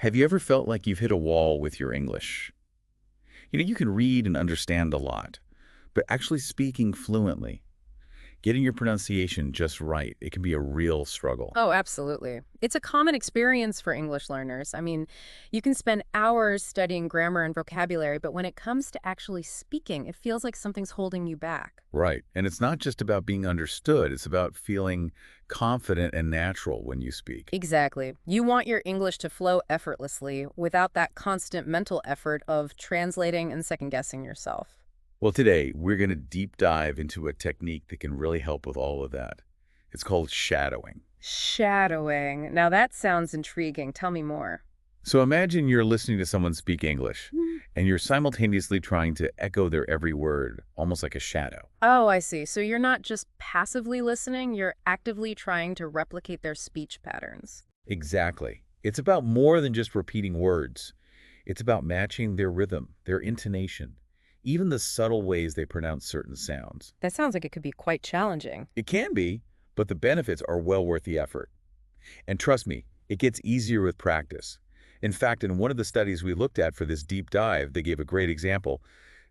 Have you ever felt like you've hit a wall with your English? You can read and understand a lot, but actually speaking fluently, getting your pronunciation just right, it can be a real struggle. Oh, absolutely. It's a common experience for English learners. I mean, you can spend hours studying grammar and vocabulary, but when it comes to actually speaking, it feels like something's holding you back. Right. And it's not just about being understood, it's about feeling confident and natural when you speak. Exactly. You want your English to flow effortlessly without that constant mental effort of translating and second-guessing yourself. Well, today we're going to deep dive into a technique that can really help with all of that. It's called shadowing. Shadowing. Now that sounds intriguing. Tell me more. So imagine you're listening to someone speak English, and you're simultaneously trying to echo their every word, almost like a shadow. Oh, I see. So you're not just passively listening, you're actively trying to replicate their speech patterns. Exactly. It's about more than just repeating words. It's about matching their rhythm, their intonation, even the subtle ways they pronounce certain sounds. That sounds like it could be quite challenging. It can be, but the benefits are well worth the effort. And trust me, it gets easier with practice. In fact, in one of the studies we looked at for this deep dive, they gave a great example.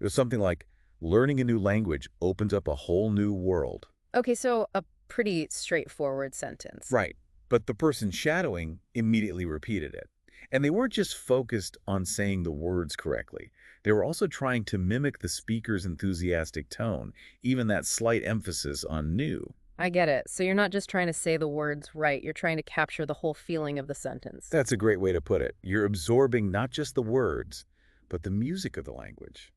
It was something like learning a new language opens up a whole new world. Okay, so a pretty straightforward sentence. Right. But the person shadowing immediately repeated it. And they weren't just focused on saying the words correctly. They were also trying to mimic the speaker's enthusiastic tone, even that slight emphasis on new. I get it. So you're not just trying to say the words right, you're trying to capture the whole feeling of the sentence. That's a great way to put it. You're absorbing not just the words, but the music of the language.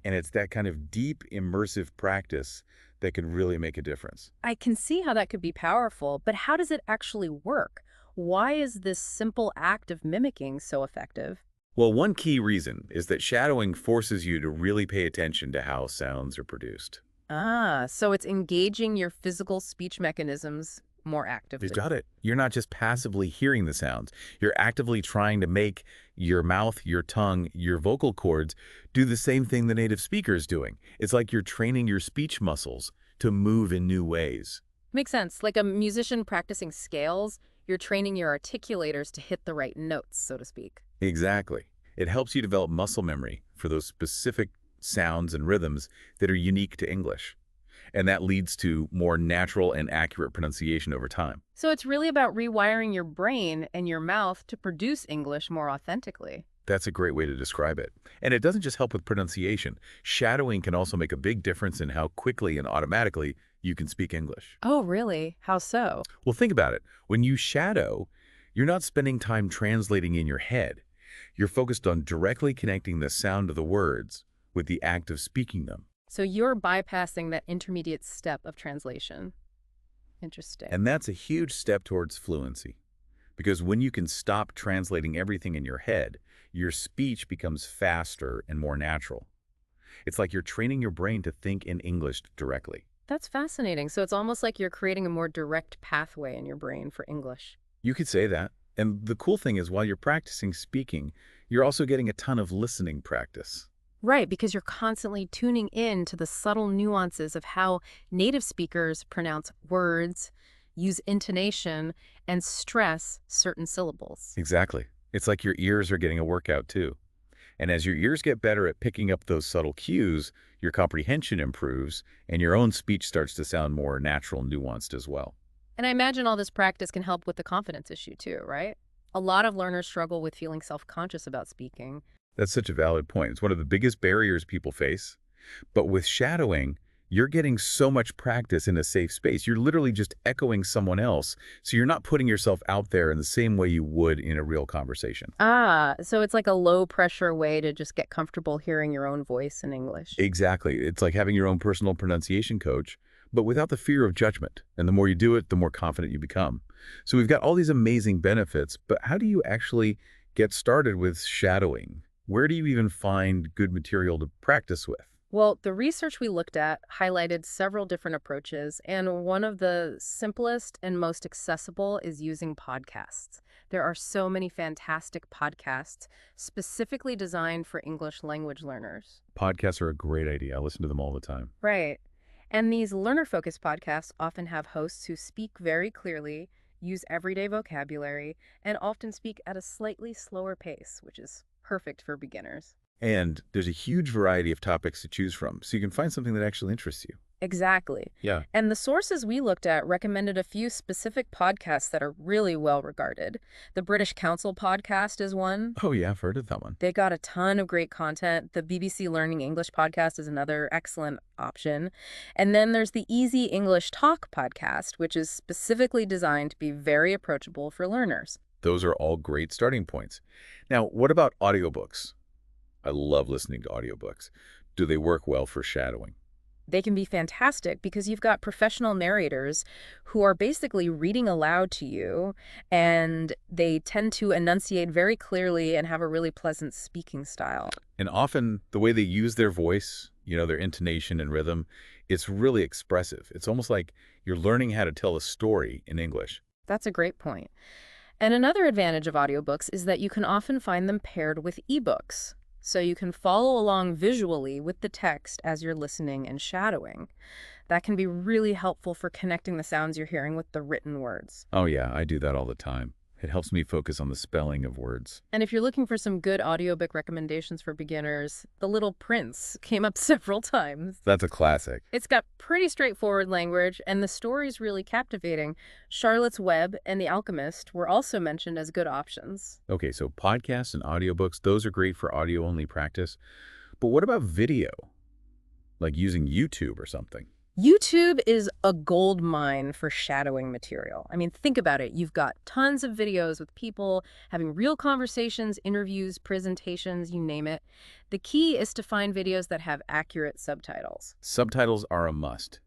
And it's that kind of deep, immersive practice that can really make a difference. I can see how that could be powerful, but how does it actually work? Why is this simple act of mimicking so effective? Well, one key reason is that shadowing forces you to really pay attention to how sounds are produced. Ah, so it's engaging your physical speech mechanisms more You've actively. got it. You're not just passively hearing the sounds. You're actively trying to make your mouth, your tongue, your vocal cords do the same thing the native speaker is doing. It's like you're training your speech muscles to move in new ways. Makes sense. Like a musician practicing scales, you're training your articulators to hit the right notes, so to speak. Exactly. It helps you develop muscle memory for those specific sounds and rhythms that are unique to English. And that leads to more natural and accurate pronunciation over time. So it's really about rewiring your brain and your mouth to produce English more authentically. That's a great way to describe it. And it doesn't just help with pronunciation. Shadowing can also make a big difference in how quickly and automatically you can speak English. Oh, really? How so? Well, think about it. When you shadow, you're not spending time translating in your head. You're focused on directly connecting the sound of the words with the act of speaking them. So you're bypassing that intermediate step of translation. Interesting. And that's a huge step towards fluency. Because when you can stop translating everything in your head, your speech becomes faster and more natural. It's like you're training your brain to think in English directly. That's fascinating. So it's almost like you're creating a more direct pathway in your brain for English. You could say that. And the cool thing is, while you're practicing speaking, you're also getting a ton of listening practice. Right, because you're constantly tuning in to the subtle nuances of how native speakers pronounce words, use intonation, and stress certain syllables. Exactly. It's like your ears are getting a workout too. And as your ears get better at picking up those subtle cues, your comprehension improves and your own speech starts to sound more natural and nuanced as well. And I imagine all this practice can help with the confidence issue too, right? A lot of learners struggle with feeling self-conscious about speaking. That's such a valid point. It's one of the biggest barriers people face. But with shadowing, you're getting so much practice in a safe space. You're literally just echoing someone else. So you're not putting yourself out there in the same way you would in a real conversation. Ah, so it's like a low-pressure way to just get comfortable hearing your own voice in English. Exactly. It's like having your own personal pronunciation coach, but without the fear of judgment. And the more you do it, the more confident you become. So we've got all these amazing benefits, but how do you actually get started with shadowing? Where do you even find good material to practice with? Well, the research we looked at highlighted several different approaches, and one of the simplest and most accessible is using podcasts. There are so many fantastic podcasts specifically designed for English language learners. Podcasts are a great idea. I listen to them all the time. Right. And these learner-focused podcasts often have hosts who speak very clearly, use everyday vocabulary, and often speak at a slightly slower pace, which is perfect for beginners. And there's a huge variety of topics to choose from, so you can find something that actually interests you. Exactly. Yeah. And the sources we looked at recommended a few specific podcasts that are really well regarded. The British Council podcast is one. Oh, yeah, I've heard of that one. They got a ton of great content. The BBC Learning English podcast is another excellent option. And then there's the Easy English Talk podcast, which is specifically designed to be very approachable for learners. Those are all great starting points. Now, what about audiobooks? I love listening to audiobooks. Do they work well for shadowing? They can be fantastic because you've got professional narrators who are basically reading aloud to you, and they tend to enunciate very clearly and have a really pleasant speaking style. And often the way they use their voice, their intonation and rhythm, it's really expressive. It's almost like you're learning how to tell a story in English. That's a great point. And another advantage of audiobooks is that you can often find them paired with ebooks. So you can follow along visually with the text as you're listening and shadowing. That can be really helpful for connecting the sounds you're hearing with the written words. Oh, yeah, I do that all the time. It helps me focus on the spelling of words. And if you're looking for some good audiobook recommendations for beginners, The Little Prince came up several times. That's a classic. It's got pretty straightforward language, and the story's really captivating. Charlotte's Web and The Alchemist were also mentioned as good options. Okay, so podcasts and audiobooks, those are great for audio-only practice. But what about video? Like using YouTube or something? YouTube is a gold mine for shadowing material. I mean, think about it. You've got tons of videos with people having real conversations, interviews, presentations, you name it. The key is to find videos that have accurate subtitles. Subtitles are a must.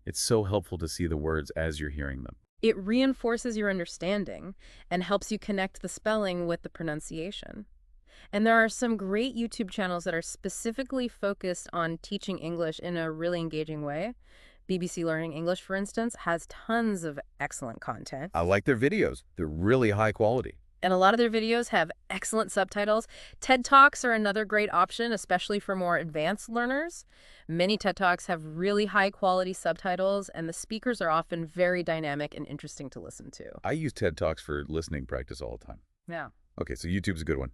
It's so helpful to see the words as you're hearing them. It reinforces your understanding and helps you connect the spelling with the pronunciation. And there are some great YouTube channels that are specifically focused on teaching English in a really engaging way. BBC Learning English, for instance, has tons of excellent content. I like their videos. They're really high quality. And a lot of their videos have excellent subtitles. TED Talks are another great option, especially for more advanced learners. Many TED Talks have really high quality subtitles, and the speakers are often very dynamic and interesting to listen to. I use TED Talks for listening practice all the time. Yeah. Okay, so YouTube's a good one.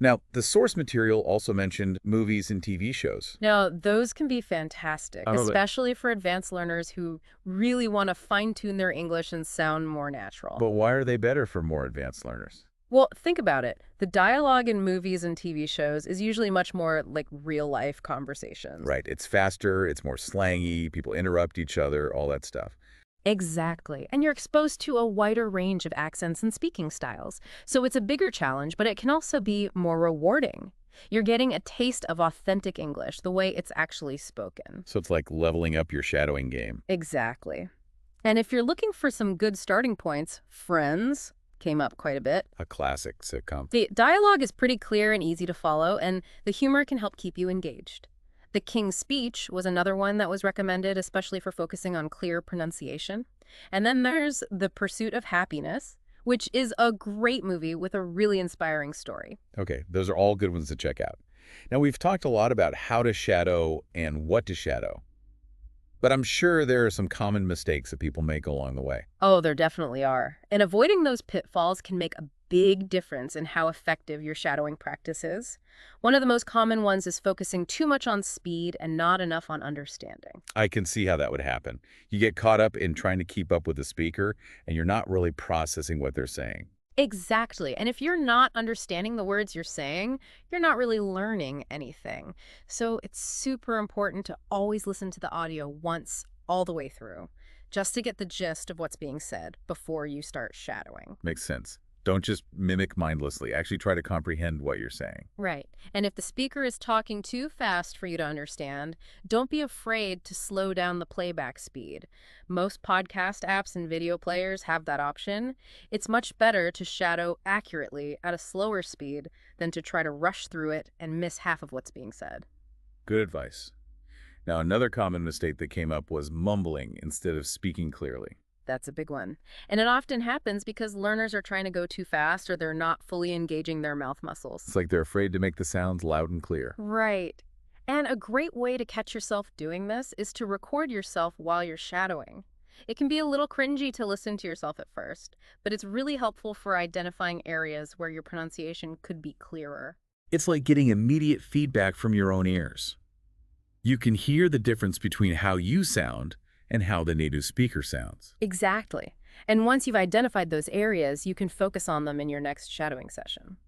Now, the source material also mentioned movies and TV shows. Now, those can be fantastic, especially for advanced learners who really want to fine-tune their English and sound more natural. But why are they better for more advanced learners? Well, think about it. The dialogue in movies and TV shows is usually much more like real-life conversations. Right, it's faster, it's more slangy, people interrupt each other, all that stuff. Exactly. And you're exposed to a wider range of accents and speaking styles. So it's a bigger challenge, but it can also be more rewarding. You're getting a taste of authentic English, the way it's actually spoken. So it's like leveling up your shadowing game. Exactly. And if you're looking for some good starting points, Friends came up quite a bit. A classic sitcom. The dialogue is pretty clear and easy to follow, and the humor can help keep you engaged. The King's Speech was another one that was recommended, especially for focusing on clear pronunciation. And then there's The Pursuit of Happiness, which is a great movie with a really inspiring story. Okay, those are all good ones to check out. Now, we've talked a lot about how to shadow and what to shadow, but I'm sure there are some common mistakes that people make along the way. Oh, there definitely are. And avoiding those pitfalls can make a big difference in how effective your shadowing practice is. One of the most common ones is focusing too much on speed and not enough on understanding. I can see how that would happen. You get caught up in trying to keep up with the speaker, and you're not really processing what they're saying. Exactly. And if you're not understanding the words you're saying, you're not really learning anything. So it's super important to always listen to the audio once all the way through, just to get the gist of what's being said before you start shadowing. Makes sense. Don't just mimic mindlessly. Actually try to comprehend what you're saying. Right. And if the speaker is talking too fast for you to understand, don't be afraid to slow down the playback speed. Most podcast apps and video players have that option. It's much better to shadow accurately at a slower speed than to try to rush through it and miss half of what's being said. Good advice. Now, another common mistake that came up was mumbling instead of speaking clearly. That's a big one. And it often happens because learners are trying to go too fast or they're not fully engaging their mouth muscles. It's like they're afraid to make the sounds loud and clear. Right. And a great way to catch yourself doing this is to record yourself while you're shadowing. It can be a little cringy to listen to yourself at first, but it's really helpful for identifying areas where your pronunciation could be clearer. It's like getting immediate feedback from your own ears. You can hear the difference between how you sound and how the native speaker sounds. Exactly. And once you've identified those areas, you can focus on them in your next shadowing session.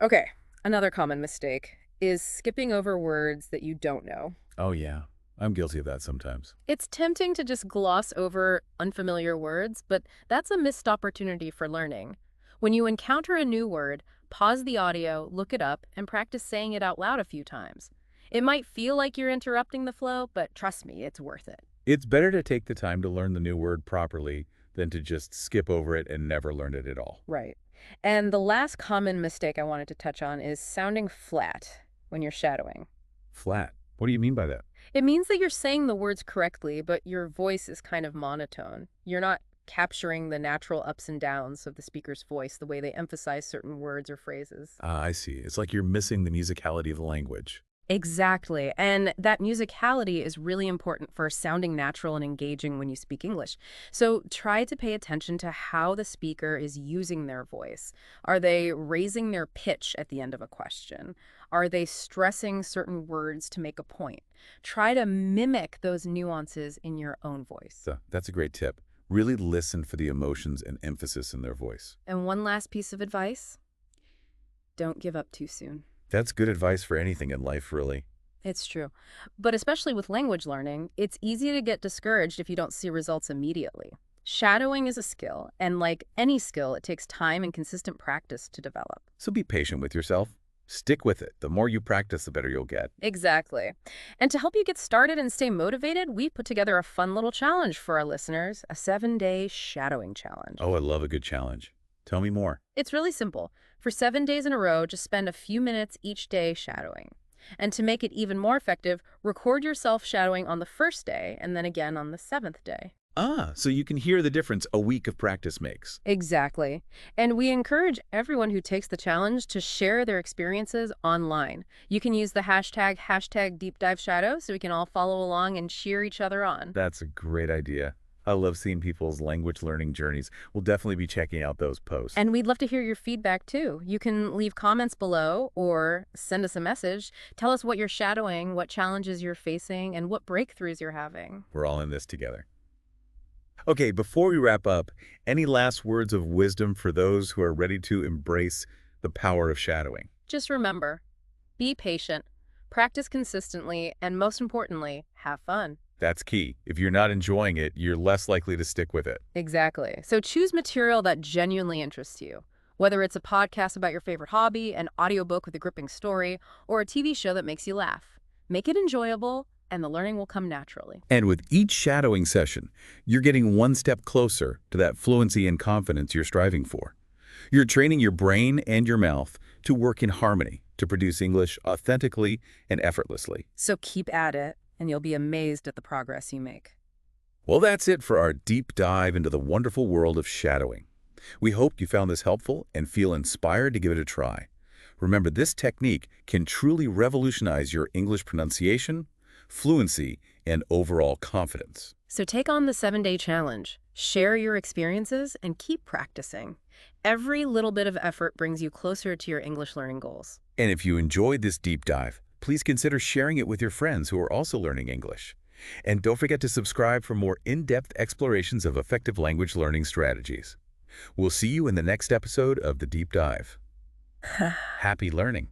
Okay, another common mistake is skipping over words that you don't know. Oh yeah, I'm guilty of that sometimes. It's tempting to just gloss over unfamiliar words, but that's a missed opportunity for learning. When you encounter a new word, pause the audio, look it up, and practice saying it out loud a few times. It might feel like you're interrupting the flow, but trust me, it's worth it. It's better to take the time to learn the new word properly than to just skip over it and never learn it at all. Right. And the last common mistake I wanted to touch on is sounding flat when you're shadowing. Flat. What do you mean by that? It means that you're saying the words correctly, but your voice is kind of monotone. You're not capturing the natural ups and downs of the speaker's voice, the way they emphasize certain words or phrases. Ah, I see. It's like you're missing the musicality of the language. Exactly. And that musicality is really important for sounding natural and engaging when you speak English. So try to pay attention to how the speaker is using their voice. Are they raising their pitch at the end of a question? Are they stressing certain words to make a point? Try to mimic those nuances in your own voice. So that's a great tip. Really listen for the emotions and emphasis in their voice. And one last piece of advice, don't give up too soon. That's good advice for anything in life, really. It's true. But especially with language learning, it's easy to get discouraged if you don't see results immediately. Shadowing is a skill, and like any skill, it takes time and consistent practice to develop. So be patient with yourself. Stick with it. The more you practice, the better you'll get. Exactly. And to help you get started and stay motivated, we put together a fun little challenge for our listeners, a 7-day shadowing challenge. Oh, I love a good challenge. Tell me more. It's really simple. For 7 days in a row, just spend a few minutes each day shadowing. And to make it even more effective, record yourself shadowing on the first day and then again on the 7th day. Ah, so you can hear the difference a week of practice makes. Exactly. And we encourage everyone who takes the challenge to share their experiences online. You can use the hashtag Deep Dive Shadow so we can all follow along and cheer each other on. That's a great idea. I love seeing people's language learning journeys. We'll definitely be checking out those posts. And we'd love to hear your feedback too. You can leave comments below or send us a message. Tell us what you're shadowing, what challenges you're facing, and what breakthroughs you're having. We're all in this together. Okay, before we wrap up, any last words of wisdom for those who are ready to embrace the power of shadowing? Just remember, be patient, practice consistently, and most importantly, have fun. That's key. If you're not enjoying it, you're less likely to stick with it. Exactly. So choose material that genuinely interests you. Whether it's a podcast about your favorite hobby, an audiobook with a gripping story, or a TV show that makes you laugh. Make it enjoyable, and the learning will come naturally. And with each shadowing session, you're getting one step closer to that fluency and confidence you're striving for. You're training your brain and your mouth to work in harmony, to produce English authentically and effortlessly. So keep at it, and you'll be amazed at the progress you make. Well, that's it for our deep dive into the wonderful world of shadowing. We hope you found this helpful and feel inspired to give it a try. Remember, this technique can truly revolutionize your English pronunciation, fluency, and overall confidence. So take on the 7-day challenge, share your experiences, and keep practicing. Every little bit of effort brings you closer to your English learning goals. And if you enjoyed this deep dive, please consider sharing it with your friends who are also learning English. And don't forget to subscribe for more in-depth explorations of effective language learning strategies. We'll see you in the next episode of The Deep Dive. Happy learning!